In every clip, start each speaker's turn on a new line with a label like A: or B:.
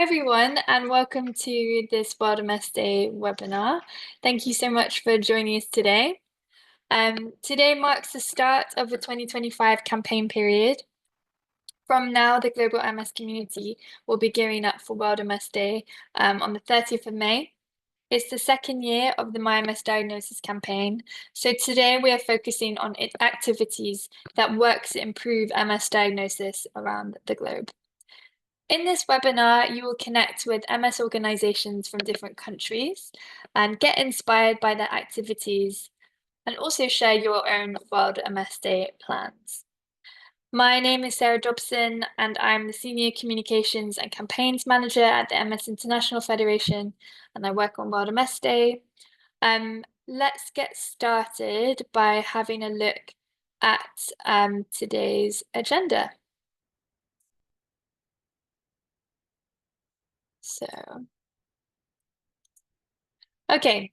A: Everyone, and welcome to this World MS Day webinar. Thank you so much for joining us today. Today marks the start of the 2025 campaign period. From now, the global MS community will be gearing up for World MS Day on the 30th of May. It's the second year of the My MS Diagnosis campaign, so today we are focusing on its activities that work to improve MS diagnosis around the globe. In this webinar, you will connect with MS organizations from different countries and get inspired by their activities and also share your own World MS Day plans. My name is Sarah Dobson and I'm the Senior Communications and Campaigns Manager at the MS International Federation and I work on World MS Day. Let's get started by having a look at today's agenda. Okay,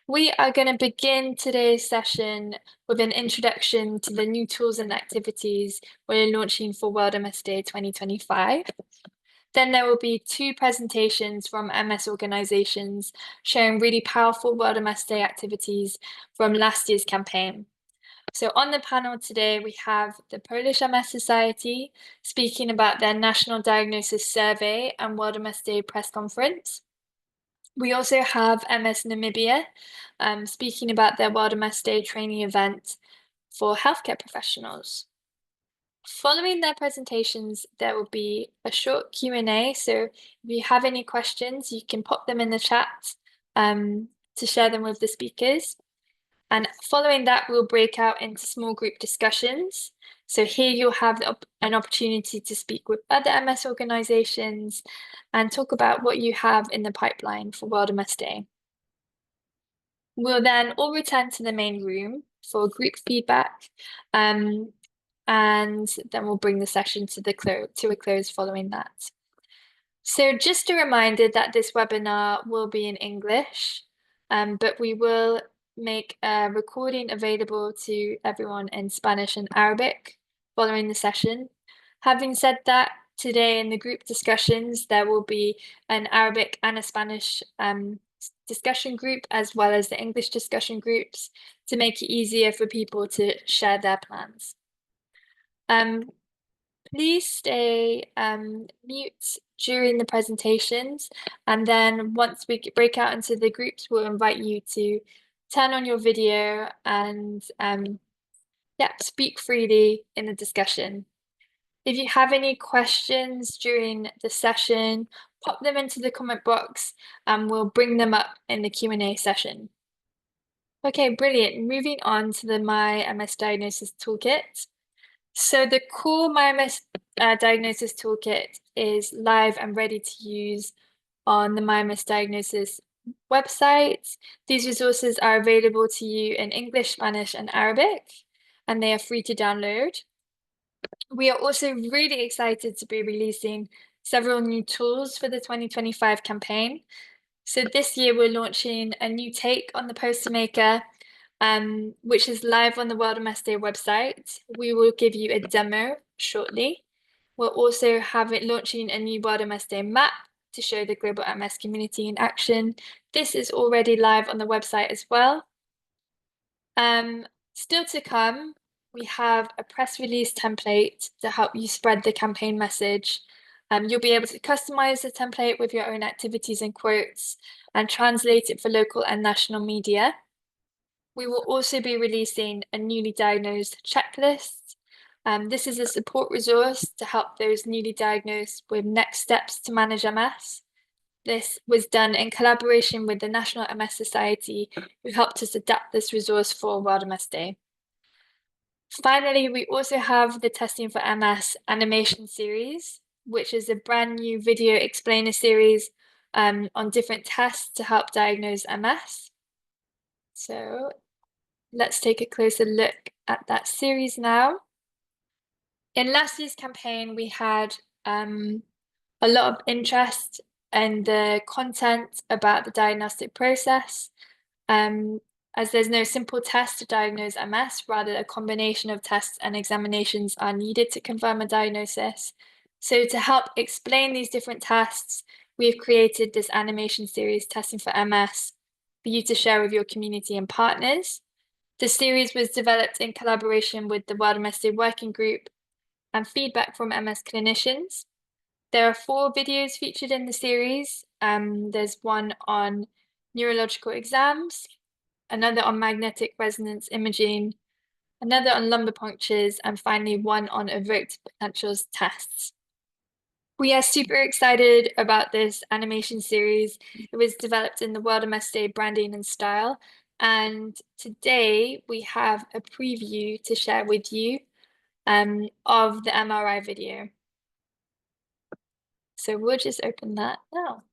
A: we are going to begin today's session with an introduction to the new tools and activities we're launching for World MS Day 2025. Then there will be two presentations from MS organizations showing really powerful World MS Day activities from last year's campaign. So on the panel today, we have the Polish MS Society speaking about their National Diagnosis Survey and World MS Day press conference. We also have MS Namibia speaking about their World MS Day training event for healthcare professionals. Following their presentations, there will be a short Q&A. So if you have any questions, you can pop them in the chat to share them with the speakers. And following that, we'll break out into small group discussions. So here you'll have an opportunity to speak with other MS organizations and talk about what you have in the pipeline for World MS Day. We'll then all return to the main room for group feedback, and then we'll bring the session to a close following that. So just a reminder that this webinar will be in English, but we will make a recording available to everyone in Spanish and Arabic following the session. Having said that, today in the group discussions, there will be an Arabic and a Spanish discussion group, as well as the English discussion groups, to make it easier for people to share their plans. Please stay mute during the presentations, and then once we break out into the groups, we'll invite you to turn on your video and speak freely in the discussion. If you have any questions during the session, pop them into the comment box and we'll bring them up in the Q&A session. Okay, brilliant. Moving on to the My MS Diagnosis Toolkit. So the core My MS Diagnosis Toolkit is live and ready to use on the My MS Diagnosis website. These resources are available to you in English, Spanish, and Arabic, and they are free to download. We are also really excited to be releasing several new tools for the 2025 campaign. So this year we're launching a new take on the Poster Maker, which is live on the World MS Day website. We will give you a demo shortly. We'll also have it launching a new World MS Day map to show the global MS community in action. This is already live on the website as well. Still to come, we have a press release template to help you spread the campaign message. You'll be able to customize the template with your own activities and quotes and translate it for local and national media. We will also be releasing a newly diagnosed checklist. This is a support resource to help those newly diagnosed with next steps to manage MS. This was done in collaboration with the National MS Society, who helped us adapt this resource for World MS Day. Finally, we also have the Testing for MS animation series, which is a brand new video explainer series on different tests to help diagnose MS. So let's take a closer look at that series now. In last year's campaign, we had a lot of interest in the content about the diagnostic process, as there's no simple test to diagnose MS, rather a combination of tests and examinations are needed to confirm a diagnosis. So to help explain these different tests, we have created this animation series testing for MS for you to share with your community and partners. The series was developed in collaboration with the World MS Day Working Group and feedback from MS clinicians. There are 4 videos featured in the series. There's one on neurological exams, another on magnetic resonance imaging, another on lumbar punctures, and finally one on evoked potentials tests. We are super excited about this animation series. It was developed in the World MS Day branding and style. And today we have a preview to share with you of the MRI video. So we'll just open that now.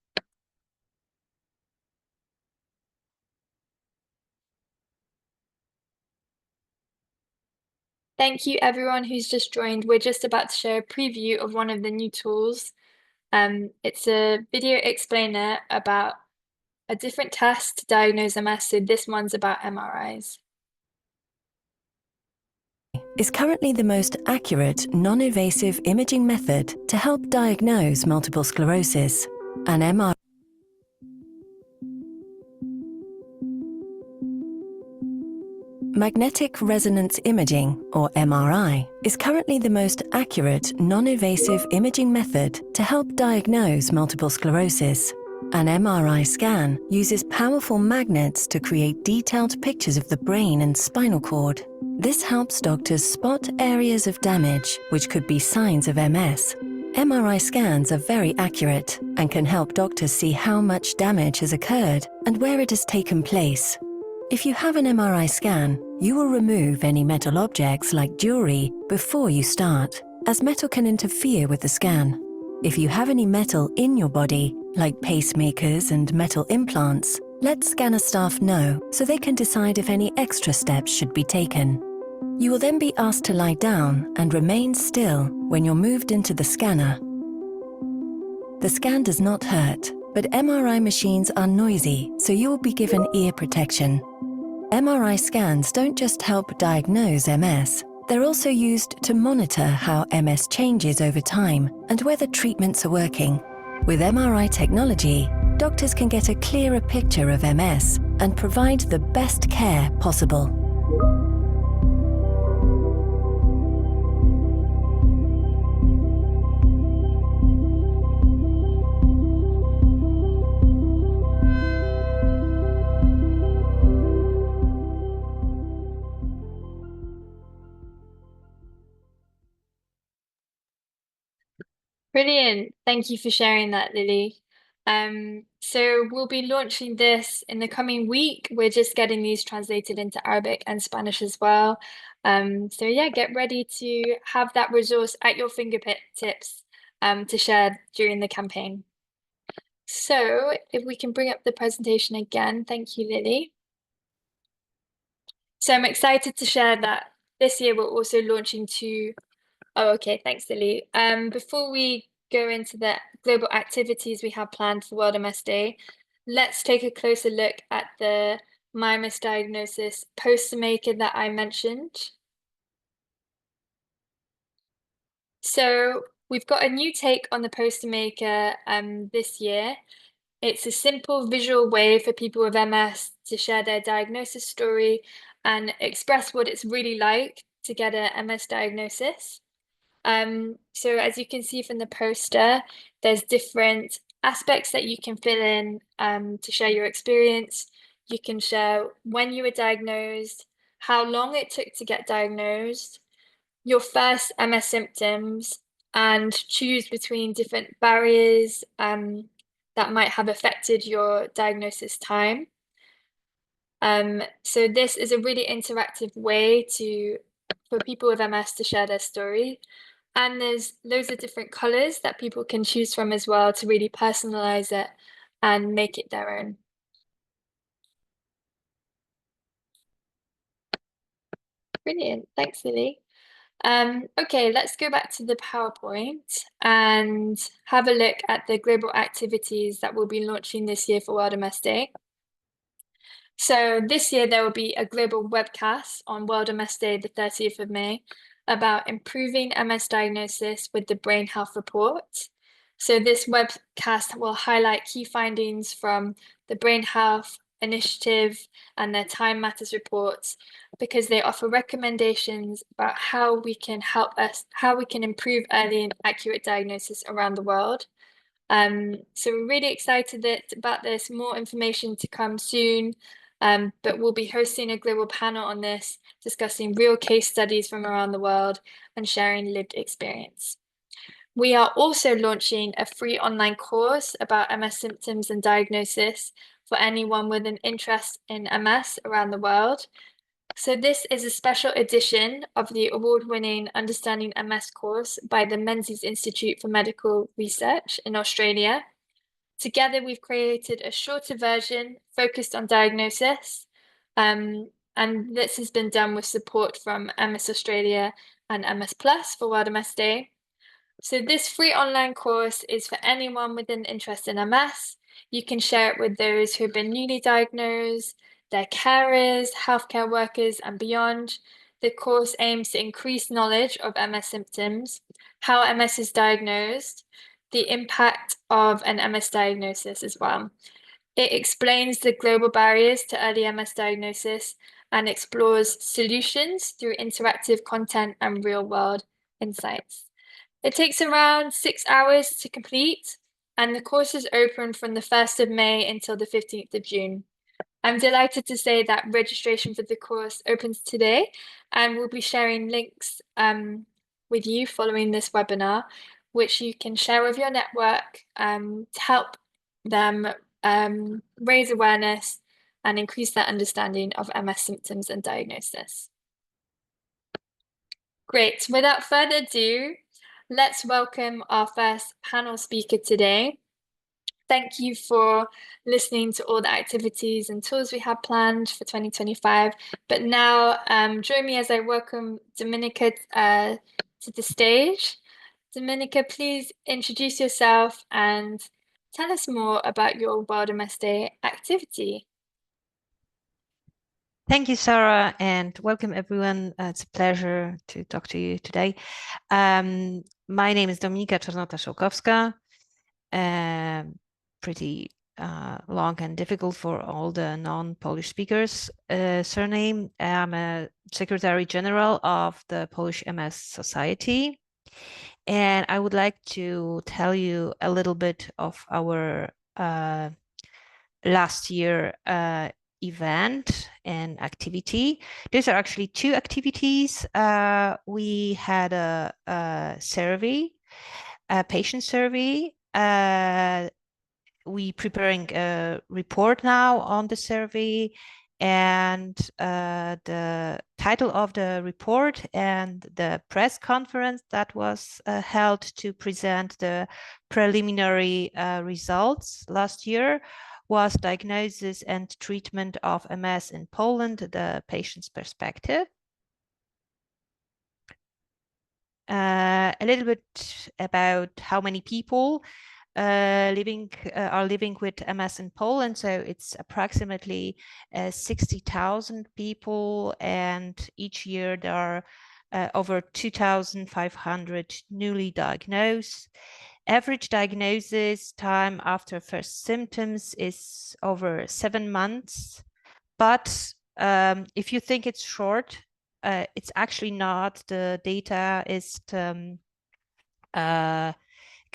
A: Thank you everyone who's just joined. We're just about to share a preview of one of the new tools. It's a video explainer about a different test to diagnose MS, so this one's about MRIs.
B: Is currently the most accurate, non-invasive imaging method to help diagnose multiple sclerosis. An MRI Magnetic resonance imaging, or MRI, is currently the most accurate, non-invasive imaging method to help diagnose multiple sclerosis. An MRI scan uses powerful magnets to create detailed pictures of the brain and spinal cord. This helps doctors spot areas of damage which could be signs of MS. MRI scans are very accurate and can help doctors see how much damage has occurred and where it has taken place. If you have an MRI scan, you will remove any metal objects like jewelry before you start, as metal can interfere with the scan. If you have any metal in your body, like pacemakers and metal implants, let scanner staff know so they can decide if any extra steps should be taken. You will then be asked to lie down and remain still when you're moved into the scanner. The scan does not hurt, but MRI machines are noisy, so you will be given ear protection. MRI scans don't just help diagnose MS, they're also used to monitor how MS changes over time and whether treatments are working. With MRI technology, doctors can get a clearer picture of MS and provide the best care possible.
A: Brilliant. Thank you for sharing that, Lily. So we'll be launching this in the coming week. We're just getting these translated into Arabic and Spanish as well. So yeah, get ready to have that resource at your fingertips to share during the campaign. So if we can bring up the presentation again, thank you, Lily. So I'm excited to share that this year we're also launching two. Oh, okay, thanks, Lily. Before we go into the global activities we have planned for World MS Day, let's take a closer look at the My Misdiagnosis poster maker that I mentioned. So we've got a new take on the poster maker this year. It's a simple visual way for people with MS to share their diagnosis story and express what it's really like to get a MS diagnosis. So as you can see from the poster, there's different aspects that you can fill in to share your experience. You can share when you were diagnosed, how long it took to get diagnosed, your first MS symptoms, and choose between different barriers that might have affected your diagnosis time. So this is a really interactive way for people with MS to share their story. And there's loads of different colors that people can choose from as well to really personalize it and make it their own. Brilliant. Thanks, Lily. Okay, let's go back to the PowerPoint and have a look at the global activities that we'll be launching this year for World MS Day. So this year there will be a global webcast on World MS Day, the 30th of May, about improving MS diagnosis with the Brain Health Report. So this webcast will highlight key findings from the Brain Health Initiative and their Time Matters reports, because they offer recommendations about how we can improve early and accurate diagnosis around the world. So we're really excited about this, more information to come soon. But we'll be hosting a global panel on this, discussing real case studies from around the world and sharing lived experience. We are also launching a free online course about MS symptoms and diagnosis for anyone with an interest in MS around the world. So this is a special edition of the award-winning Understanding MS course by the Menzies Institute for Medical Research in Australia. Together, we've created a shorter version focused on diagnosis, and this has been done with support from MS Australia and MS Plus for World MS Day. So this free online course is for anyone with an interest in MS. You can share it with those who have been newly diagnosed, their carers, healthcare workers, and beyond. The course aims to increase knowledge of MS symptoms, how MS is diagnosed, the impact of an MS diagnosis as well. It explains the global barriers to early MS diagnosis and explores solutions through interactive content and real-world insights. It takes around 6 hours to complete, and the course is open from the 1st of May until the 15th of June. I'm delighted to say that registration for the course opens today, and we'll be sharing links with you following this webinar, which you can share with your network to help them raise awareness and increase their understanding of MS symptoms and diagnosis. Great. Without further ado, let's welcome our first panel speaker today. Thank you for listening to all the activities and tools we have planned for 2025. But now, join me as I welcome Dominika to the stage. Dominika, please introduce yourself and tell us more about your World MS Day activity.
C: Thank you, Sarah, and welcome everyone. It's a pleasure to talk to you today. My name is Dominika Czernota-Szołkowska. Pretty long and difficult for all the non-Polish speakers surname. I'm a Secretary General of the Polish MS Society. And I would like to tell you a little bit of our last year event and activity. These are actually two activities. We had a survey, a patient survey. We preparing a report now on the survey, and the title of the report and the press conference that was held to present the preliminary results last year was Diagnosis and Treatment of MS in Poland, the patient's perspective. A little bit about how many people are living with MS in Poland. So it's approximately 60,000 people, and each year there are over 2,500 newly diagnosed. Average diagnosis time after first symptoms is over 7 months. But if you think it's short, it's actually not. The data is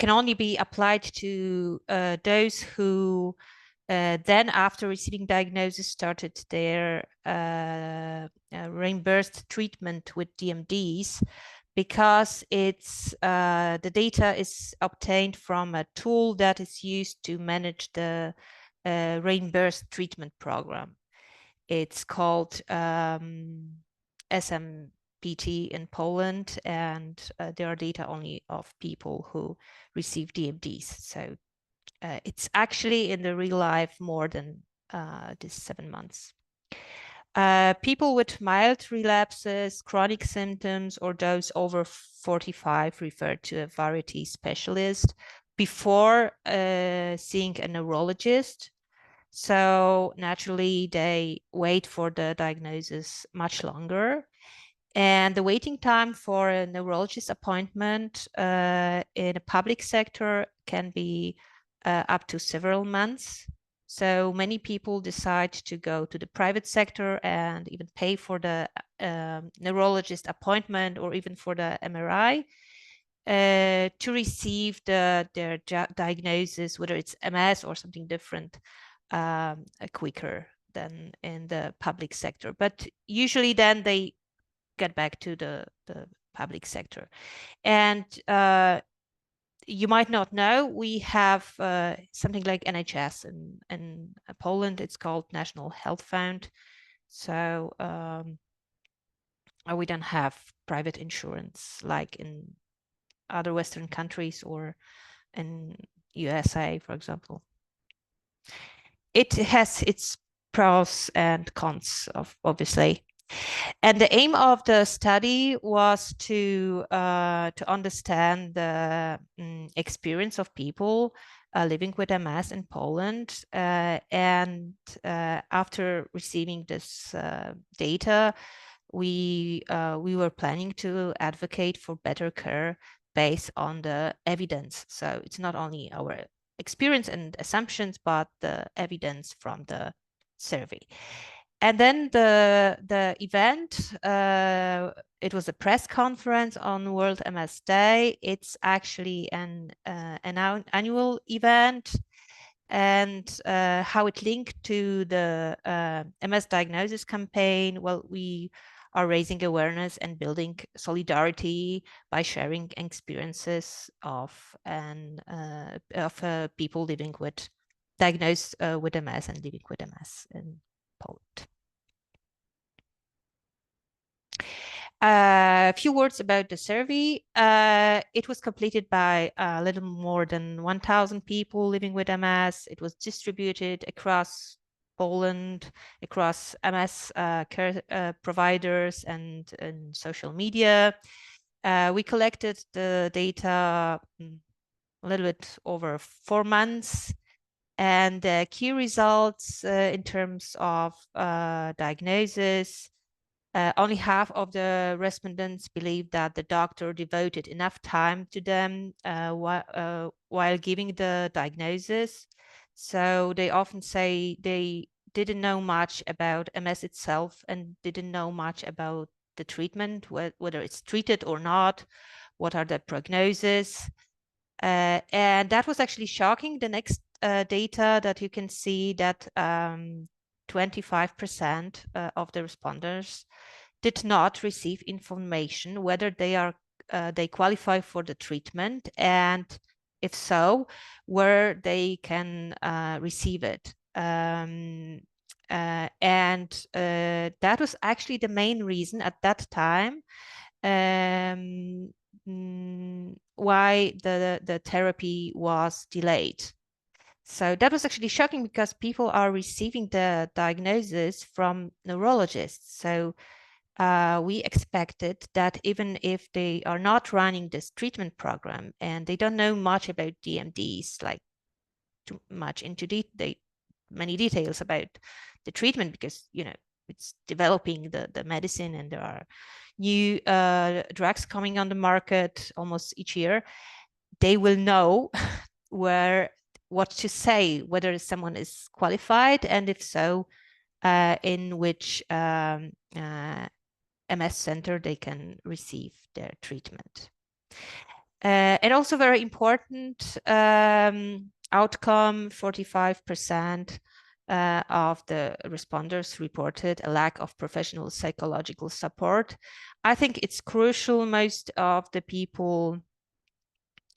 C: can only be applied to those who then, after receiving diagnosis, started their reimbursed treatment with DMDs, because it's the data is obtained from a tool that is used to manage the reimbursed treatment program. It's called SMPT in Poland, and there are data only of people who receive DMDs. So it's actually in the real life more than this 7 months. People with mild relapses, chronic symptoms, or those over 45 refer to a variety specialist before seeing a neurologist. So naturally, they wait for the diagnosis much longer. And the waiting time for a neurologist appointment in a public sector can be up to several months. So many people decide to go to the private sector and even pay for the neurologist appointment or even for the MRI to receive their diagnosis, whether it's MS or something different, quicker than in the public sector. But usually then they get back to the public sector. And you might not know, we have something like NHS in Poland. It's called National Health Fund. So we don't have private insurance like in other Western countries or in USA, for example. It has its pros and cons, obviously. And the aim of the study was to understand the experience of people living with MS in Poland. And after receiving this data, we were planning to advocate for better care based on the evidence. So it's not only our experience and assumptions, but the evidence from the survey. And then the event, it was a press conference on World MS Day. It's actually an annual event, and how it linked to the MS diagnosis campaign. Well, we are raising awareness and building solidarity by sharing experiences of people living with diagnosed with MS and living with MS in Poland. A few words about the survey. It was completed by a little more than 1,000 people living with MS. It was distributed across Poland, across MS care providers and social media. We collected the data a little bit over 4 months. And the key results in terms of diagnosis, only half of the respondents believed that the doctor devoted enough time to them while giving the diagnosis. So they often say they didn't know much about MS itself and didn't know much about the treatment, whether it's treated or not, what are the prognoses. And that was actually shocking. The next data that you can see that 25% of the responders did not receive information whether they qualify for the treatment, and if so, where they can receive it. And that was actually the main reason at that time why the therapy was delayed. So that was actually shocking because people are receiving the diagnosis from neurologists. So we expected that even if they are not running this treatment program and they don't know much about DMDs, like too much into many details about the treatment, because it's developing the medicine and there are new drugs coming on the market almost each year, they will know what to say, whether someone is qualified, and if so, in which MS center they can receive their treatment. And also very important outcome, 45% of the responders reported a lack of professional psychological support. I think it's crucial. Most of the people,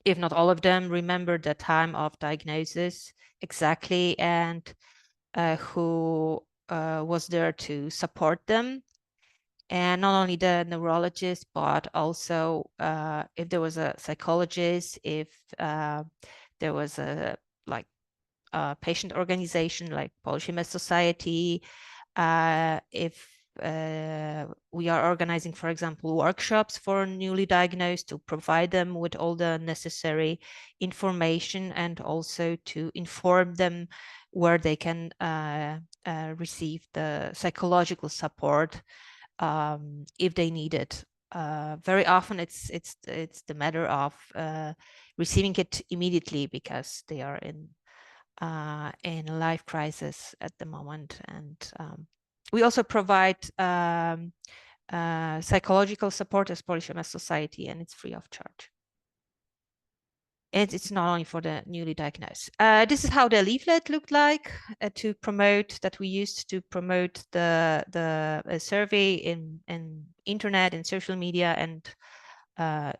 C: if not all of them, remember the time of diagnosis exactly and who was there to support them. And not only the neurologist, but also if there was a psychologist, if there was a patient organization like Polish MS Society, if we are organizing, for example, workshops for newly diagnosed to provide them with all the necessary information and also to inform them where they can receive the psychological support if they need it. Very often it's the matter of receiving it immediately because they are in a life crisis at the moment. And we also provide psychological support as Polish MS Society, and it's free of charge. And it's not only for the newly diagnosed. This is how the leaflet looked like that we used to promote the survey in internet and social media, and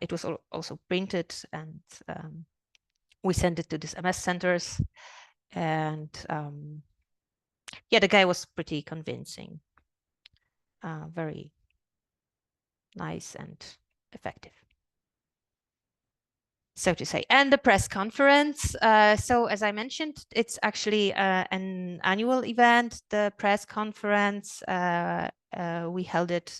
C: it was also printed, and we sent it to these MS centers. And yeah, the guy was pretty convincing, very nice and effective, so to say. And the press conference. So as I mentioned, it's actually an annual event, the press conference. We held it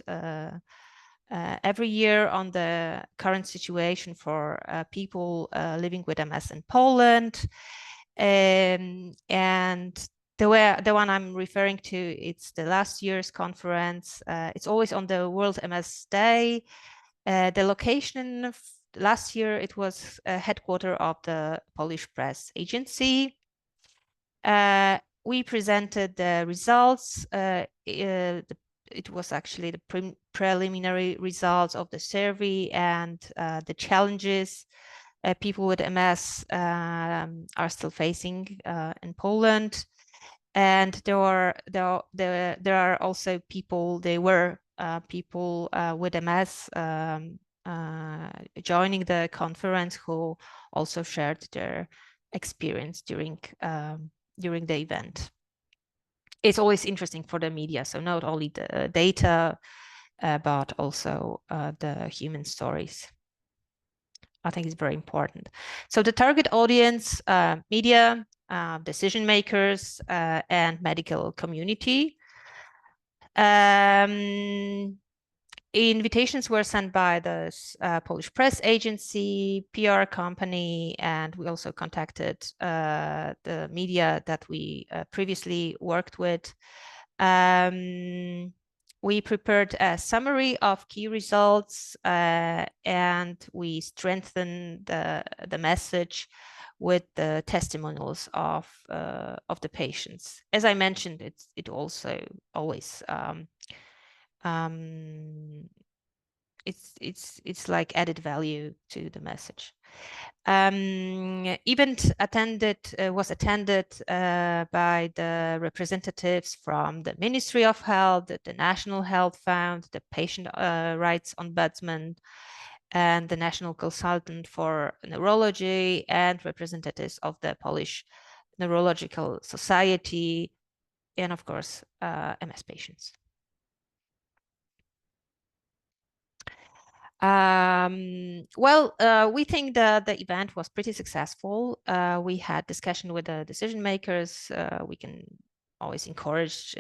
C: every year on the current situation for people living with MS in Poland. And the one I'm referring to, it's the last year's conference. It's always on the World MS Day. The location last year, it was a headquarters of the Polish Press Agency. We presented the results. It was actually the preliminary results of the survey and the challenges people with MS are still facing in Poland. And there are also people. There were people with MS joining the conference who also shared their experience during the event. It's always interesting for the media, so not only the data, but also the human stories. I think it's very important. So the target audience, media, decision makers, and medical community. Invitations were sent by the Polish Press Agency, PR company, and we also contacted the media that we previously worked with. We prepared a summary of key results, and we strengthened the message with the testimonials of the patients. As I mentioned, it also always it's like added value to the message. Event was attended by the representatives from the Ministry of Health, the National Health Fund, the Patient Rights Ombudsman, and the National Consultant for Neurology, and representatives of the Polish Neurological Society, and of course, MS patients. We think the event was pretty successful. We had discussion with the decision makers. We can always encourage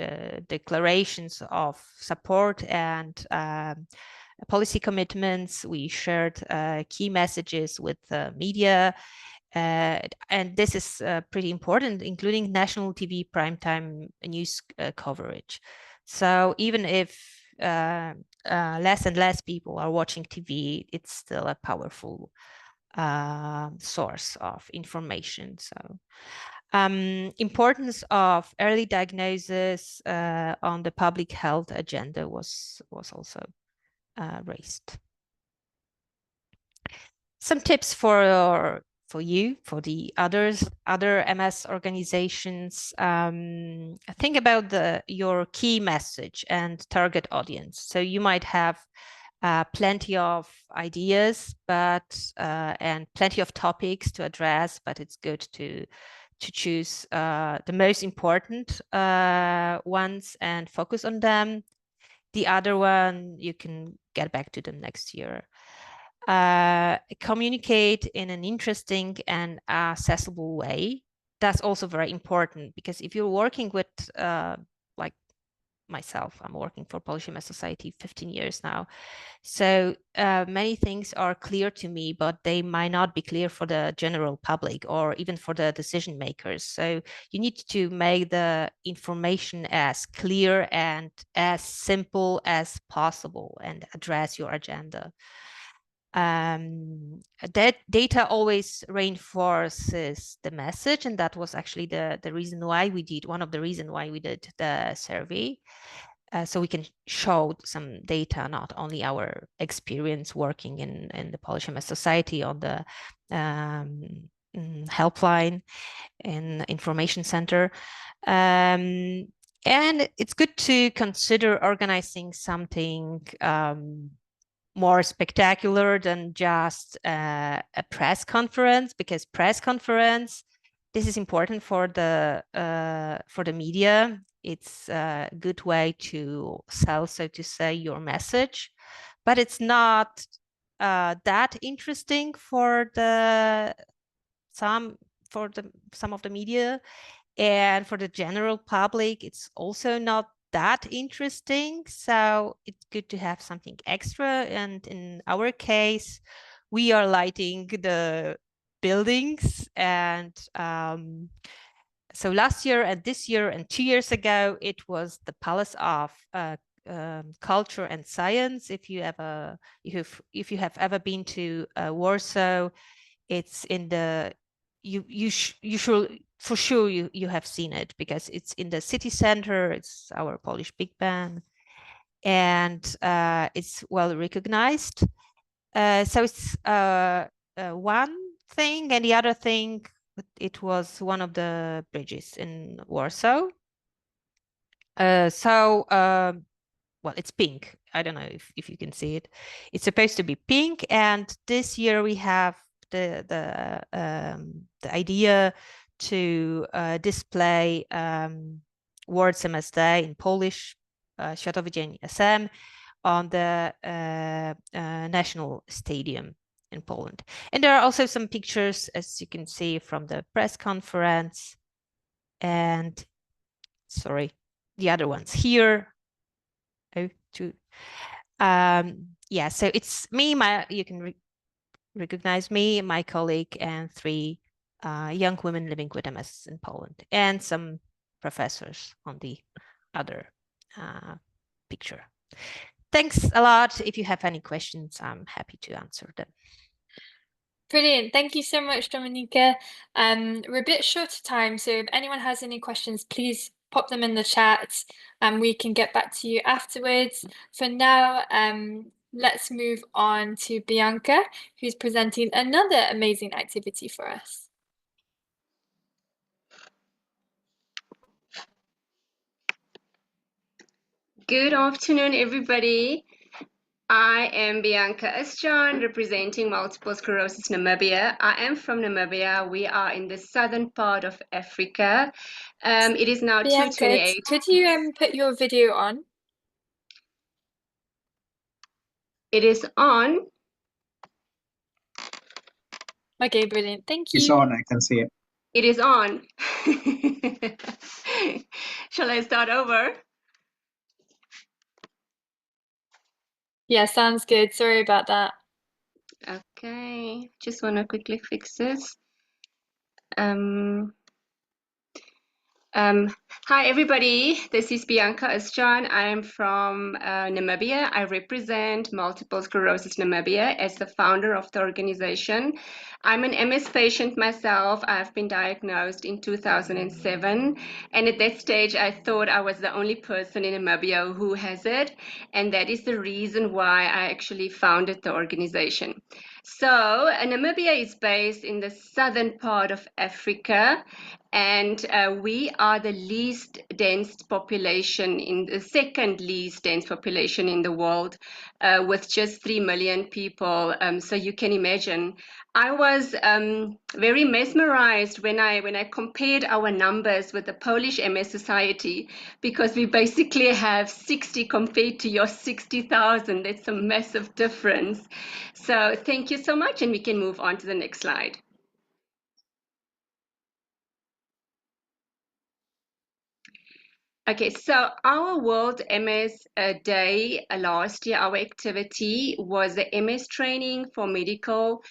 C: declarations of support and policy commitments. We shared key messages with the media. And this is pretty important, including national TV primetime news coverage. So even if less and less people are watching TV, it's still a powerful source of information. So importance of early diagnosis on the public health agenda was also raised. Some tips for the other MS organizations. Think about your key message and target audience. So you might have plenty of ideas, and plenty of topics to address, but it's good to choose the most important ones and focus on them. The other one, you can get back to them next year. Communicate in an interesting and accessible way. That's also very important, because if you're working with like myself. I'm working for Polish MS Society 15 years now. So many things are clear to me, but they might not be clear for the general public or even for the decision makers. So you need to make the information as clear and as simple as possible and address your agenda. That data always reinforces the message, and that was actually the reason why we did, one of the reasons why we did the survey. So we can show some data, not only our experience working in the Polish MS Society on the helpline and information center. And it's good to consider organizing something more spectacular than just a press conference, because press conference, this is important for the media. It's a good way to sell, so to say, your message, but it's not that interesting for some of the media, and for the general public, it's also not that interesting. So it's good to have something extra. And in our case, we are lighting the buildings. And so last year and this year and 2 years ago, it was the Palace of Culture and Science. If you have ever been to Warsaw, it's in the you should for sure you have seen it, because it's in the city center. It's our Polish Big Ben, and it's well recognized. So it's one thing, and the other thing, it was one of the bridges in Warsaw. Well, it's pink. I don't know if you can see it. It's supposed to be pink, and this year we have the idea to display World MS Day in Polish, Światowy Dzień SM, on the National Stadium in Poland. And there are also some pictures, as you can see, from the press conference, and sorry, the other ones here. Yeah, so it's me, you can recognize me, my colleague, and 3 young women living with MS in Poland, and some professors on the other picture. Thanks a lot. If you have any questions, I'm happy to answer them.
A: Brilliant. Thank you so much, Dominika. We're a bit short of time, so if anyone has any questions, please pop them in the chat and we can get back to you afterwards. For now, let's move on to Bianca, who's presenting another amazing activity for us.
D: Good afternoon, everybody. I am Bianca Özcan, representing Multiple Sclerosis Namibia. I am from Namibia. We are in the southern part of Africa. It is now
A: Bianca,
D: 2:28.
A: could you put your video on?
D: It is on.
A: Okay, brilliant. Thank you.
E: It's on, I can see it.
D: It is on. Shall I start over?
A: Yeah, sounds good. Sorry about that.
D: Okay, just want to quickly fix this. Hi everybody, this is Bianca Özcan. I am from Namibia. I represent Multiple Sclerosis Namibia as the founder of the organization. I'm an MS patient myself. I've been diagnosed in 2007, and at that stage I thought I was the only person in Namibia who has it, and that is the reason why I actually founded the organization. So Namibia is based in the southern part of Africa, and we are the least dense population, in the second least dense population in the world, with just 3 million people. So you can imagine. I was very mesmerized when I compared our numbers with the Polish MS Society, because we basically have 60 compared to your 60,000. That's a massive difference. So thank you so much, and we can move on to the next slide. Okay, so our World MS Day last year, our activity was the MS training for medical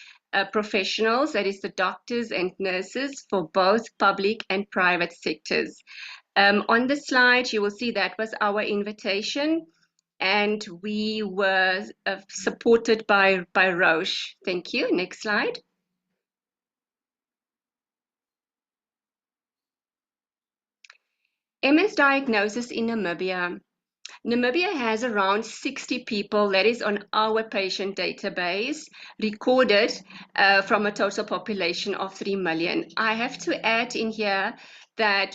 D: professionals, that is the doctors and nurses for both public and private sectors. On the slide, you will see that was our invitation, and we were supported by Roche. Thank you. Next slide. MS diagnosis in Namibia. Namibia has around 60 people, that is on our patient database, recorded from a total population of 3 million. I have to add in here that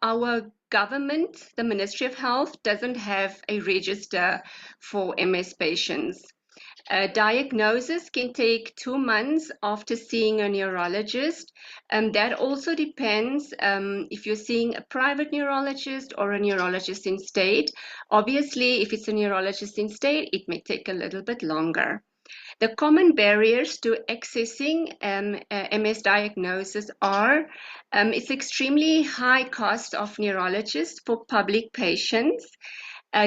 D: our government, the Ministry of Health, doesn't have a register for MS patients. Diagnosis can take 2 months after seeing a neurologist. That also depends if you're seeing a private neurologist or a neurologist in state. Obviously, if it's a neurologist in state, it may take a little bit longer. The common barriers to accessing MS diagnosis are it's extremely high cost of neurologists for public patients,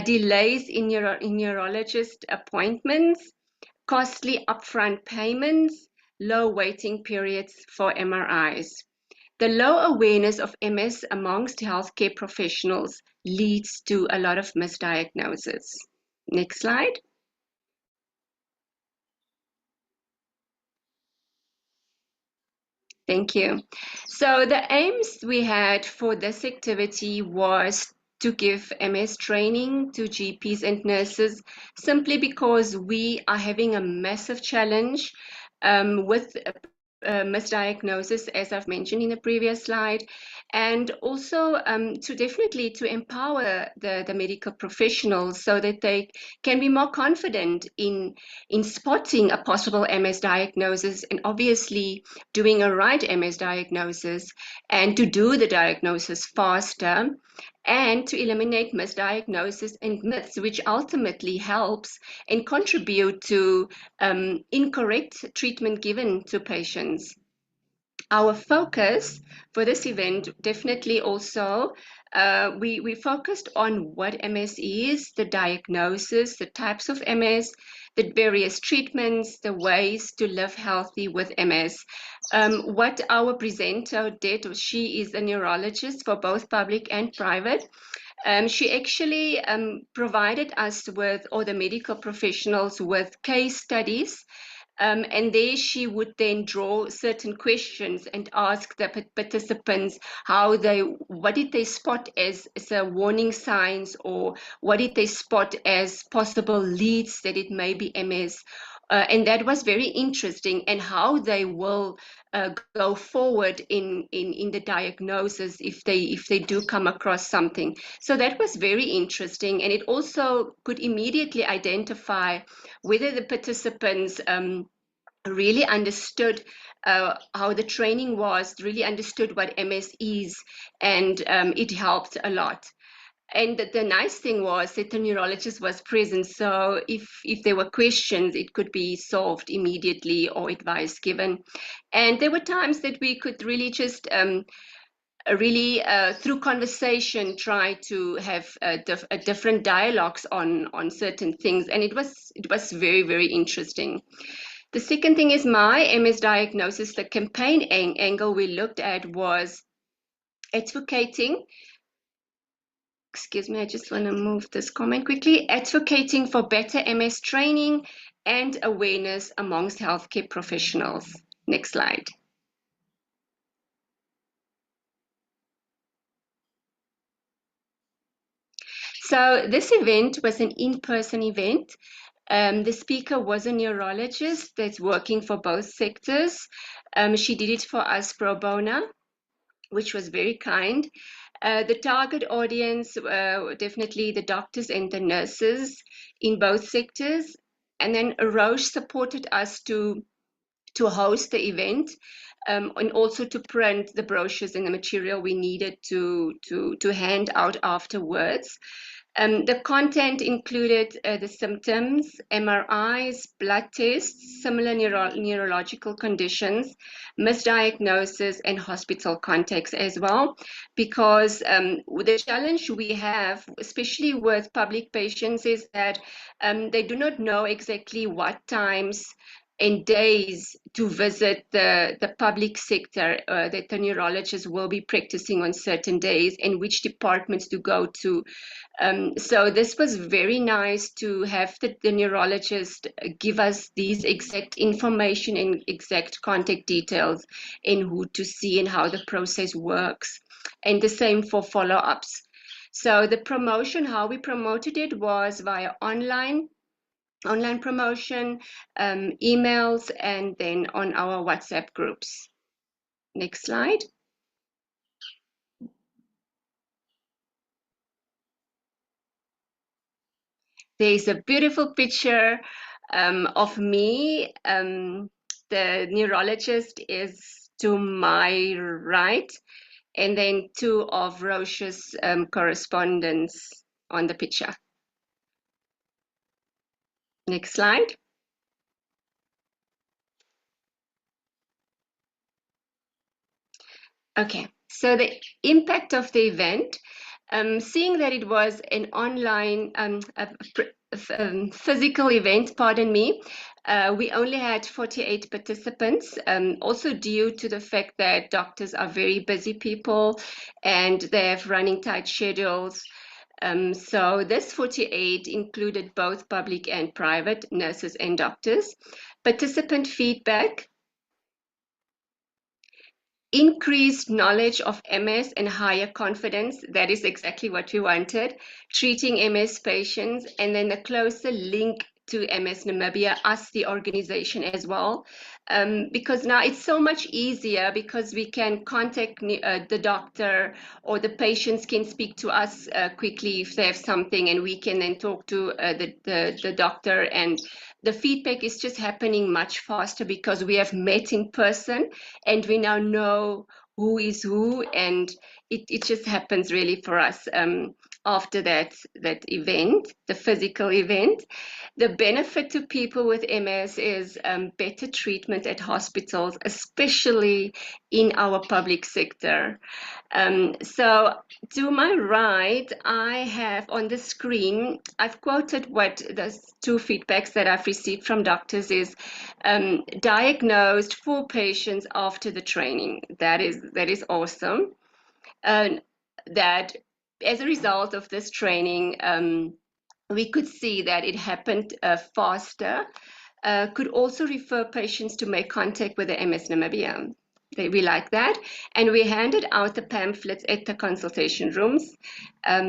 D: delays in neurologist appointments, costly upfront payments, low waiting periods for MRIs. The low awareness of MS amongst healthcare professionals leads to a lot of misdiagnosis. Next slide. Thank you. So the aims we had for this activity was to give MS training to GPs and nurses, simply because we are having a massive challenge with misdiagnosis, as I've mentioned in the previous slide, and also to empower the medical professionals so that they can be more confident in spotting a possible MS diagnosis, and obviously doing a right MS diagnosis, and to do the diagnosis faster, and to eliminate misdiagnosis and myths, which ultimately helps and contribute to incorrect treatment given to patients. Our focus for this event definitely also, we focused on what MS is, the diagnosis, the types of MS, the various treatments, the ways to live healthy with MS. What our presenter did, she is a neurologist for both public and private. She actually provided us with, or the medical professionals, with case studies. And there she would then draw certain questions and ask the participants what did they spot as warning signs, or what did they spot as possible leads that it may be MS. And that was very interesting, and how they will go forward in the diagnosis if they do come across something. So that was very interesting, and it also could immediately identify whether the participants really understood how the training was, really understood what MS is, and it helped a lot. And the nice thing was that the neurologist was present, so if there were questions, it could be solved immediately or advice given. And there were times that we could really just through conversation try to have different dialogues on certain things, and it was very, very interesting. The second thing is my MS diagnosis. The campaign angle we looked at was advocating. Excuse me, I just want to move this comment quickly. Advocating for better MS training and awareness amongst healthcare professionals. Next slide. So this event was an in-person event. The speaker was a neurologist that's working for both sectors. She did it for us pro bono, which was very kind. The target audience were definitely the doctors and the nurses in both sectors. And then Roche supported us to host the event, and also to print the brochures and the material we needed to hand out afterwards. The content included the symptoms, MRIs, blood tests, similar neurological conditions, misdiagnosis, and hospital context as well. Because the challenge we have, especially with public patients, is that they do not know exactly what times and days to visit the public sector that the neurologist will be practicing on certain days, and which departments to go to. So this was very nice to have the neurologist give us these exact information and exact contact details and who to see and how the process works. And the same for follow-ups. So the promotion, how we promoted it was via online promotion, emails, and then on our WhatsApp groups. Next slide. There's a beautiful picture of me. The neurologist is to my right, and then two of Roche's correspondents on the picture. Next slide. Okay, so the impact of the event, seeing that it was an online physical event, pardon me, we only had 48 participants, also due to the fact that doctors are very busy people and they have running tight schedules. So this 48 included both public and private nurses and doctors. Participant feedback: increased knowledge of MS and higher confidence. That is exactly what we wanted. Treating MS patients, and then a closer link to MS Namibia, us, the organization as well. Because now it's so much easier because we can contact the doctor, or the patients can speak to us quickly if they have something, and we can then talk to the doctor, and the feedback is just happening much faster because we have met in person and we now know who is who, and it just happens really for us after that event, the physical event. The benefit to people with MS is better treatment at hospitals, especially in our public sector. So to my right, I have on the screen, I've quoted what the two feedbacks that I've received from doctors is diagnosed 4 patients after the training. That is awesome. That as a result of this training, we could see that it happened faster. Could also refer patients to make contact with the MS Namibia. We like that. And we handed out the pamphlets at the consultation rooms.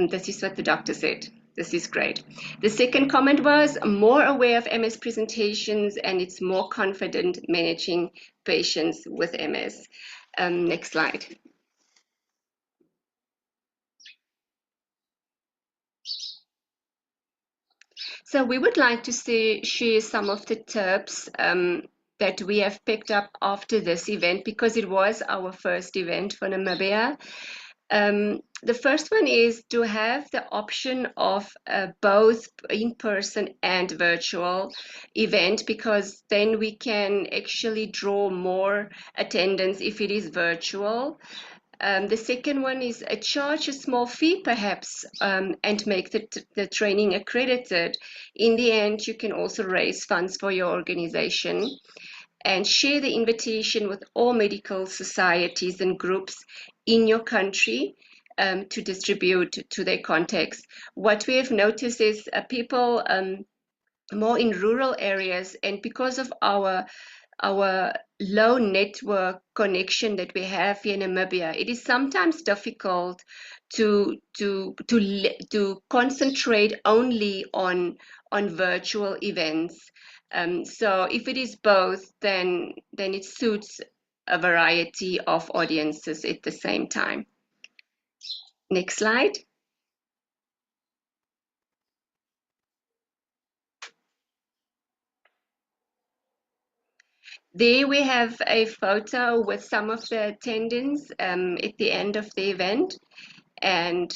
D: This is what the doctor said. This is great. The second comment was more aware of MS presentations, and it's more confident managing patients with MS. Next slide. So we would like to share some of the tips that we have picked up after this event, because it was our first event for Namibia. The first one is to have the option of both in-person and virtual event, because then we can actually draw more attendance if it is virtual. The second one is charge a small fee perhaps, and make the training accredited. In the end, you can also raise funds for your organization, and share the invitation with all medical societies and groups in your country to distribute to their contacts. What we have noticed is people more in rural areas, and because of our low network connection that we have here in Namibia, it is sometimes difficult to concentrate only on virtual events. So if it is both, then it suits a variety of audiences at the same time. Next slide. There we have a photo with some of the attendants at the end of the event. And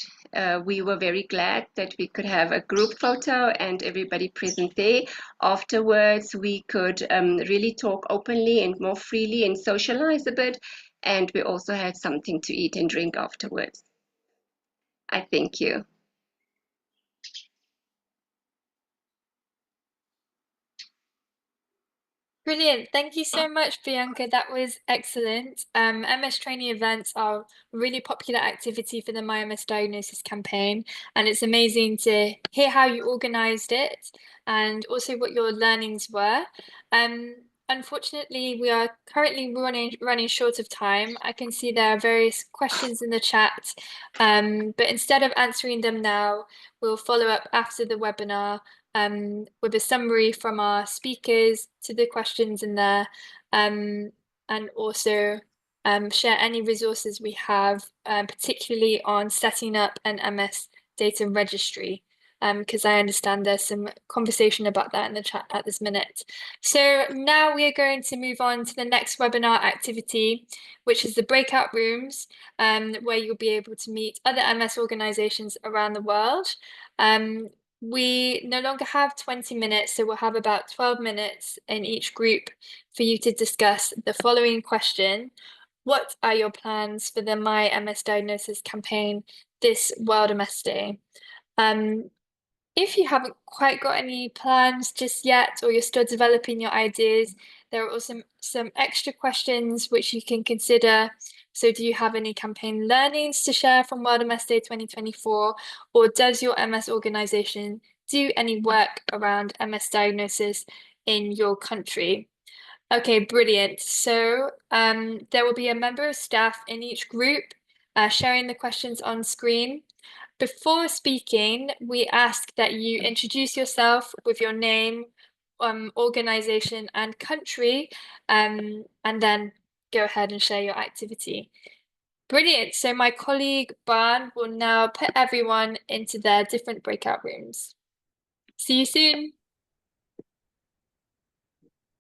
D: we were very glad that we could have a group photo and everybody present there. Afterwards, we could really talk openly and more freely and socialize a bit. And we also had something to eat and drink afterwards. I thank you.
A: Brilliant. Thank you so much, Bianca. That was excellent. MS training events are a really popular activity for the MyMS Diagnosis campaign, and it's amazing to hear how you organized it and also what your learnings were. Unfortunately, we are currently running short of time. I can see there are various questions in the chat, but instead of answering them now, we'll follow up after the webinar with a summary from our speakers to the questions in there, and also share any resources we have, particularly on setting up an MS data registry, because I understand there's some conversation about that in the chat at this minute. So now we are going to move on to the next webinar activity, which is the breakout rooms, where you'll be able to meet other MS organizations around the world. We no longer have 20 minutes, so we'll have about 12 minutes in each group for you to discuss the following question. What are your plans for the My MS Diagnosis campaign this World MS Day? If you haven't quite got any plans just yet, or you're still developing your ideas, there are also some extra questions which you can consider. So do you have any campaign learnings to share from World MS Day 2024, or does your MS organization do any work around MS diagnosis in your country? Okay, brilliant. So there will be a member of staff in each group sharing the questions on screen. Before speaking, we ask that you introduce yourself with your name, organization, and country, and then go ahead and share your activity. Brilliant. So my colleague Ban will now put everyone into their different breakout rooms. See you soon.